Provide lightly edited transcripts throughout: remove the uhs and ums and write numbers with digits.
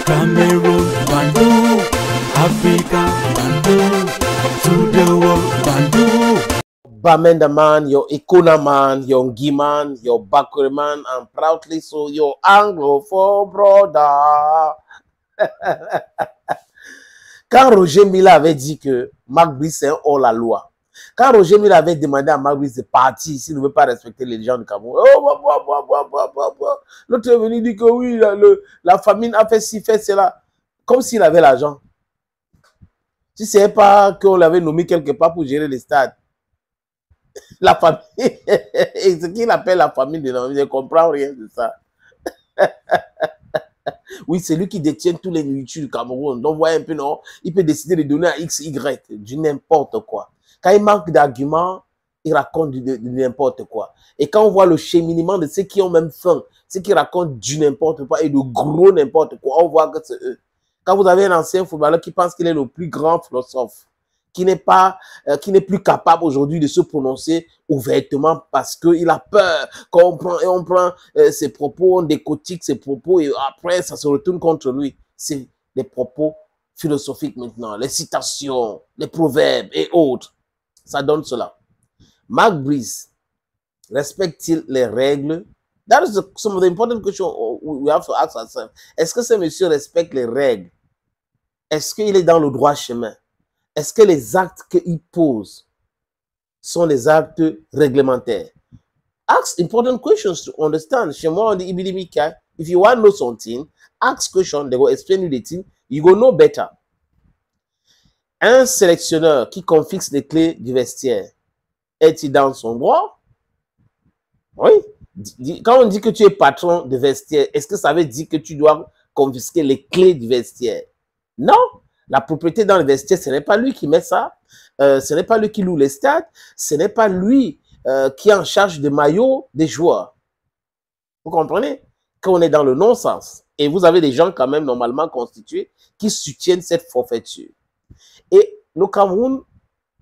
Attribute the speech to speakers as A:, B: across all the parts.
A: Cameroon, Bandung, Africa, Bandung, to the world, Bandung.
B: Bamenda man, your Ikuna man, your Ngi man, your Bakure man, and proudly so your Anglophone brother. Quand Roger Mila avait dit que Marc Brice est hors-la-loi, quand Roger Mila avait demandé à Marc Brice de partir s'il ne veut pas respecter les gens du Cameroun, l'autre est venu dire que oui, la famine a fait ci, fait cela, comme s'il avait l'argent. Si ce n'est pas qu'on l'avait nommé quelque part pour gérer les stades. La famille, et ce qu'il appelle la famille de l'homme, je ne comprends rien de ça. Oui, c'est lui qui détient tous les nourritures du Cameroun. Donc, vous voyez un peu, non? Il peut décider de donner à X, Y, du n'importe quoi. Quand il manque d'arguments, il raconte du n'importe quoi. Et quand on voit le cheminement de ceux qui ont même faim, ceux qui racontent du n'importe quoi et de gros n'importe quoi, on voit que c'est eux. Quand vous avez un ancien footballeur qui pense qu'il est le plus grand philosophe, qui n'est plus capable aujourd'hui de se prononcer ouvertement parce qu'il a peur qu'on prend ses propos, on décortique ses propos et après ça se retourne contre lui. C'est les propos philosophiques maintenant, les citations, les proverbes et autres. Ça donne cela. Marc Brice respecte-t-il les règles? That is some of the important questions we have to ask ourselves. Est-ce que ce monsieur respecte les règles? Est-ce qu'il est dans le droit chemin? Est-ce que les actes qu'il pose sont des actes réglementaires? Ask important questions to understand. Chez moi, on dit Ibilimika. If you want to know something, ask questions. They will explain you the thing. You go know better. Un sélectionneur qui confisque les clés du vestiaire, est-il dans son droit? Oui. Quand on dit que tu es patron de vestiaire, est-ce que ça veut dire que tu dois confisquer les clés du vestiaire? Non. La propriété dans le vestiaire, ce n'est pas lui qui met ça. Ce n'est pas lui qui loue les stades. Ce n'est pas lui qui est en charge des maillots des joueurs. Vous comprenez? Quand on est dans le non-sens. Et vous avez des gens quand même normalement constitués qui soutiennent cette forfaiture. Et le Cameroun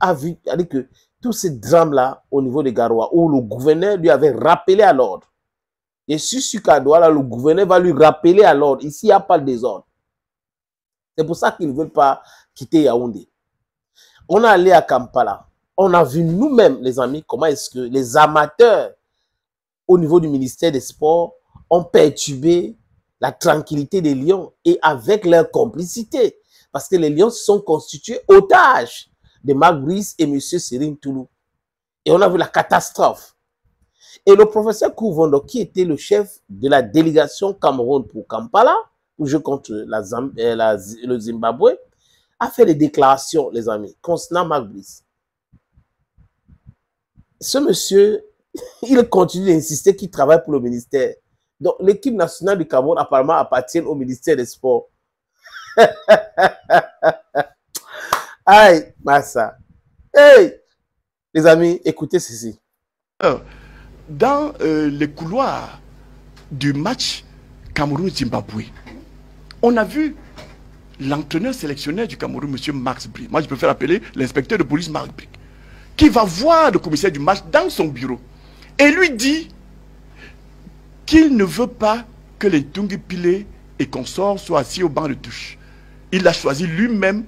B: a dit que tous ces drames-là au niveau des Garoua, où le gouverneur lui avait rappelé à l'ordre. Et sur Sukadoua, là, le gouverneur va lui rappeler à l'ordre. Ici, il n'y a pas de désordre. C'est pour ça qu'ils ne veulent pas quitter Yaoundé. On est allé à Kampala. On a vu nous-mêmes, les amis, comment est-ce que les amateurs au niveau du ministère des Sports ont perturbé la tranquillité des Lions et avec leur complicité. Parce que les Lions se sont constitués otages de Marc Brice et M. Serine Toulou. Et on a vu la catastrophe. Et le professeur Kouvondo, qui était le chef de la délégation Cameroun pour Kampala, où je contre le Zimbabwe, a fait des déclarations, les amis, concernant Marc Brice. Ce monsieur, il continue d'insister qu'il travaille pour le ministère. Donc, l'équipe nationale du Cameroun, apparemment, appartient au ministère des Sports. Aïe, Massa. Hey, les amis, écoutez ceci.
C: Dans les couloirs du match Cameroun-Zimbabwe, on a vu l'entraîneur sélectionneur du Cameroun, M. Max Brick. Moi, je préfère appeler l'inspecteur de police Max Brick, qui va voir le commissaire du match dans son bureau et lui dit qu'il ne veut pas que les Tungi Pile et consorts soient assis au banc de touche. Il a choisi lui-même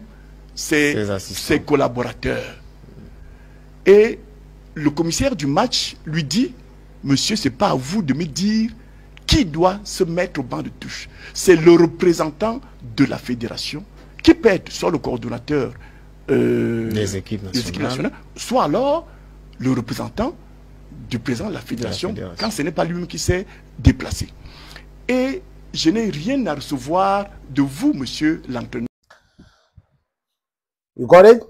C: ses collaborateurs. Et le commissaire du match lui dit, monsieur, ce n'est pas à vous de me dire qui doit se mettre au banc de touche. C'est le représentant de la fédération qui peut être soit le coordonnateur des équipes nationales, soit alors le représentant du président de la fédération, quand ce n'est pas lui-même qui s'est déplacé. Et je n'ai rien à recevoir de vous, monsieur l'entraîneur.
B: You got it?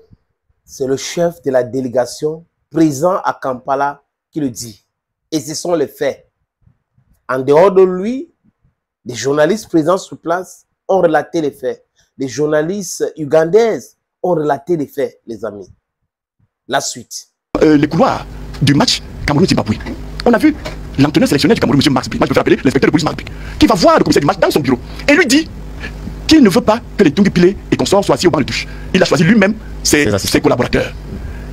B: C'est le chef de la délégation présent à Kampala qui le dit. Et ce sont les faits. En dehors de lui, des journalistes présents sur place ont relaté les faits. Les journalistes ugandaises ont relaté les faits, les amis. La suite.
C: Les couloirs du match Cameroun-Zimbabwe. On a vu l'entraîneur sélectionneur du Cameroun, M. Max Brick, moi je préfère appeler l'inspecteur de police Max Brick, qui va voir le commissaire du match dans son bureau et lui dit qu'il ne veut pas que les Tungi Pile et consorts soient assis au banc de touche. Il a choisi lui-même ses collaborateurs.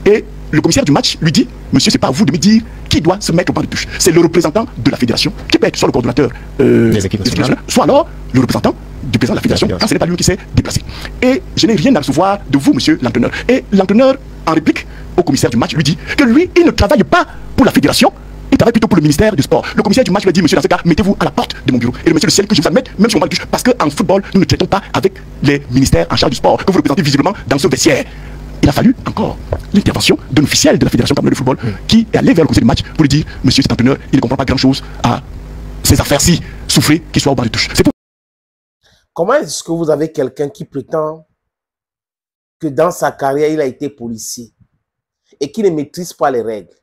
C: Et le commissaire du match lui dit, monsieur, c'est pas à vous de me dire qui doit se mettre au banc de touche. C'est le représentant de la fédération, qui peut être soit le coordonnateur des équipes nationales, soit alors le représentant du président de la fédération, quand ce n'est pas lui qui s'est déplacé. Et je n'ai rien à recevoir de vous, monsieur l'entraîneur. Et l'entraîneur, en réplique au commissaire du match, lui dit que lui, il ne travaille pas pour la fédération, il travaille plutôt pour le ministère du sport. Le commissaire du match lui a dit, monsieur, dans ce cas, mettez-vous à la porte de mon bureau. Et le monsieur le ciel que je vous admette, même sur mon touche, parce qu'en football, nous ne traitons pas avec les ministères en charge du sport, que vous représentez visiblement dans ce vestiaire. Il a fallu encore l'intervention d'un officiel de la Fédération camerounaise de football qui est allé vers le conseil du match pour lui dire, monsieur cet entraîneur, il ne comprend pas grand-chose à ces affaires-ci, souffrez qu'il soit au banc de touche.
B: Comment est-ce que vous avez quelqu'un qui prétend que dans sa carrière, il a été policier et qui ne maîtrise pas les règles?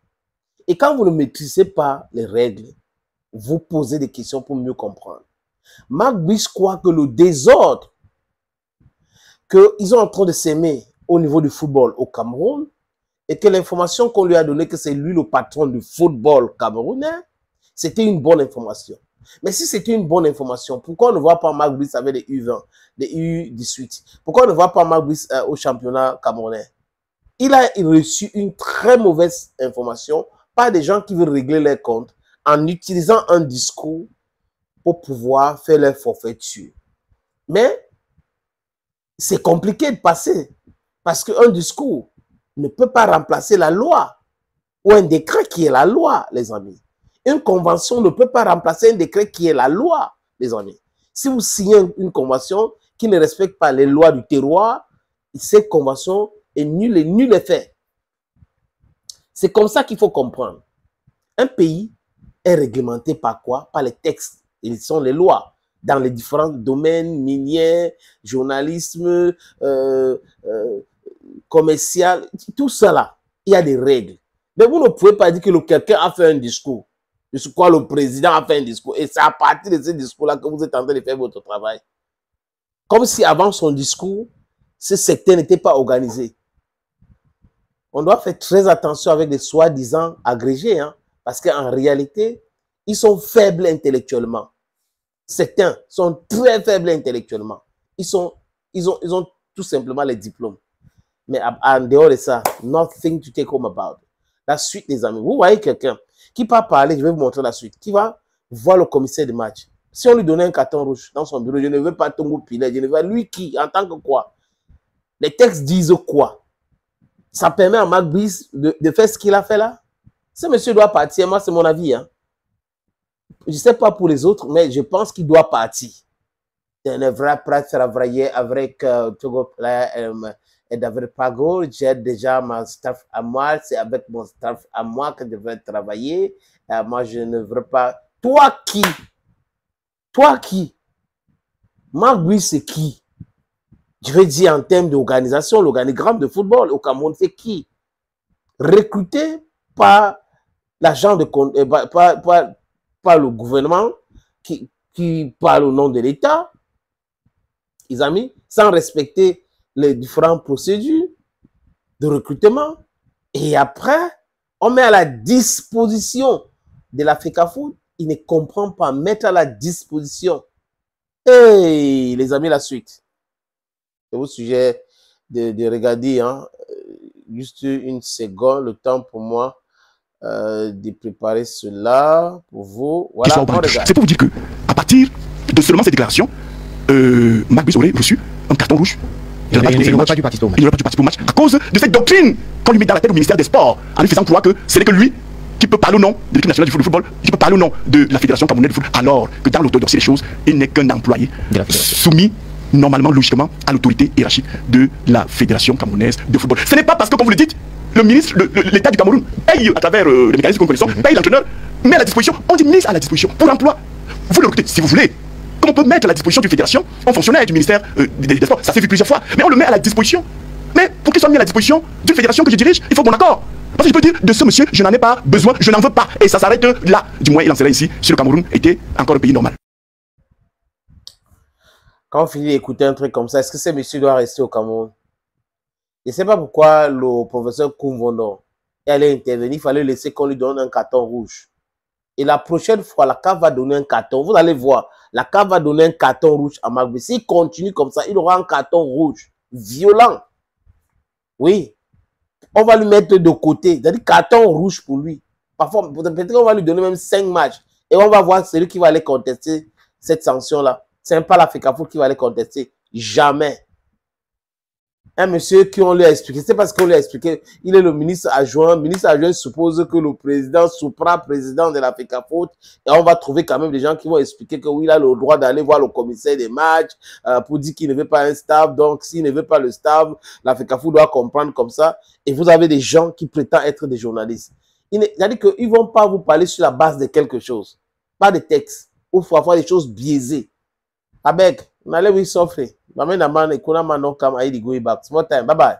B: Et quand vous ne maîtrisez pas les règles, vous posez des questions pour mieux comprendre. Marc Brice croit que le désordre qu'ils sont en train de s'aimer au niveau du football au Cameroun et que l'information qu'on lui a donnée que c'est lui le patron du football camerounais, c'était une bonne information. Mais si c'était une bonne information, pourquoi on ne voit pas Marc Brice avec des U20, des U18? Pourquoi on ne voit pas Marc Brice au championnat camerounais? Il a reçu une très mauvaise information par des gens qui veulent régler leurs comptes en utilisant un discours pour pouvoir faire leur forfaiture. Mais c'est compliqué de passer parce qu'un discours ne peut pas remplacer la loi ou un décret qui est la loi, les amis. Une convention ne peut pas remplacer un décret qui est la loi, les amis. Si vous signez une convention qui ne respecte pas les lois du terroir, cette convention est nulle et nul effet. C'est comme ça qu'il faut comprendre. Un pays est réglementé par quoi? Par les textes. Ils sont les lois. Dans les différents domaines miniers, journalisme, commercial, tout ça là, il y a des règles. Mais vous ne pouvez pas dire que quelqu'un a fait un discours. Je crois que le président a fait un discours. Et c'est à partir de ce discours-là que vous êtes en train de faire votre travail. Comme si avant son discours, ce secteur n'était pas organisé. On doit faire très attention avec les soi-disant agrégés, hein, parce qu'en réalité, ils sont faibles intellectuellement. Certains sont très faibles intellectuellement. Ils ont tout simplement les diplômes. Mais en dehors de ça, nothing to take home about. La suite, les amis. Vous voyez quelqu'un qui va parler, je vais vous montrer la suite, qui va voir le commissaire de match. Si on lui donnait un carton rouge dans son bureau, je ne veux pas Tongo Pilet, je ne veux lui qui, en tant que quoi? Les textes disent quoi? Ça permet à Marc Brice de faire ce qu'il a fait là? Ce monsieur doit partir, moi c'est mon avis. Hein. Je ne sais pas pour les autres, mais je pense qu'il doit partir. Je ne devrais pas travailler avec Togo et David Pago. J'ai déjà mon staff à moi, c'est avec mon staff à moi que je vais travailler. Moi, je ne veux pas. Toi qui? Toi qui? Marc Brice, c'est qui? Je vais dire en termes d'organisation, l'organigramme de football au Cameroun, c'est qui? Recruté par l'agent de par le gouvernement qui parle au nom de l'État, les amis, sans respecter les différentes procédures de recrutement. Et après, on met à la disposition de l'Africafoot. Il ne comprend pas mettre à la disposition. Et les amis, la suite. C'est au sujet de regarder, hein, juste une seconde, le temps pour moi de préparer cela pour vous. Voilà.
C: C'est pour vous dire que à partir de seulement ces déclarations, Marc Brice aurait reçu un carton rouge. Il n'aurait pas dû participer au match à cause de cette doctrine qu'on lui met dans la tête au ministère des Sports, en lui faisant croire que ce n'est que lui qui peut parler au nom de l'équipe nationale de football, qui peut parler au nom de la Fédération camerounaise de football, alors que dans l'orthodoxie des choses, il n'est qu'un employé soumis normalement, logiquement, à l'autorité hiérarchique de la Fédération camerounaise de football. Ce n'est pas parce que, comme vous le dites, le ministre, l'État du Cameroun paye à travers les mécanismes que nous connaissons, paye l'entraîneur, met à la disposition, on dit mise à la disposition pour l'emploi. Vous le recrutez si vous voulez. Comme on peut mettre à la disposition d'une fédération un fonctionnaire du ministère des Sports, ça s'est vu plusieurs fois, mais on le met à la disposition. Mais pour qu'il soit mis à la disposition d'une fédération que je dirige, il faut mon accord. Parce que je peux dire, de ce monsieur, je n'en ai pas besoin, je n'en veux pas. Et ça s'arrête là. Du moins, il en serait ici, si le Cameroun était encore un pays normal.
B: Quand on finit d'écouter un truc comme ça, est-ce que ce monsieur doit rester au Cameroun? Je ne sais pas pourquoi le professeur Koumvondo est allé intervenir. Il fallait laisser qu'on lui donne un carton rouge. Et la prochaine fois, la CAF va donner un carton. Vous allez voir, la CAF va donner un carton rouge à Marc Brice. S'il continue comme ça, il aura un carton rouge violent. Oui. on va lui mettre de côté. C'est-à-dire carton rouge pour lui. Parfois, peut-être qu'on va lui donner même 5 matchs. Et on va voir celui qui va aller contester cette sanction-là. Ce n'est pas la FECAFOOT qui va aller contester. Jamais. Un monsieur qui on lui a expliqué, c'est parce qu'on lui a expliqué, il est le ministre adjoint. Le ministre adjoint suppose que le président, supra-président de la FECAFOOT, et on va trouver quand même des gens qui vont expliquer que oui, il a le droit d'aller voir le commissaire des matchs pour dire qu'il ne veut pas un staff. Donc, s'il ne veut pas le staff, la FECAFOOT doit comprendre comme ça. Et vous avez des gens qui prétendent être des journalistes. C'est-à-dire qu'ils ne vont pas vous parler sur la base de quelque chose, pas de texte, ou parfois des choses biaisées. Avec, on allait vous s'offrir. Small time. Bye bye.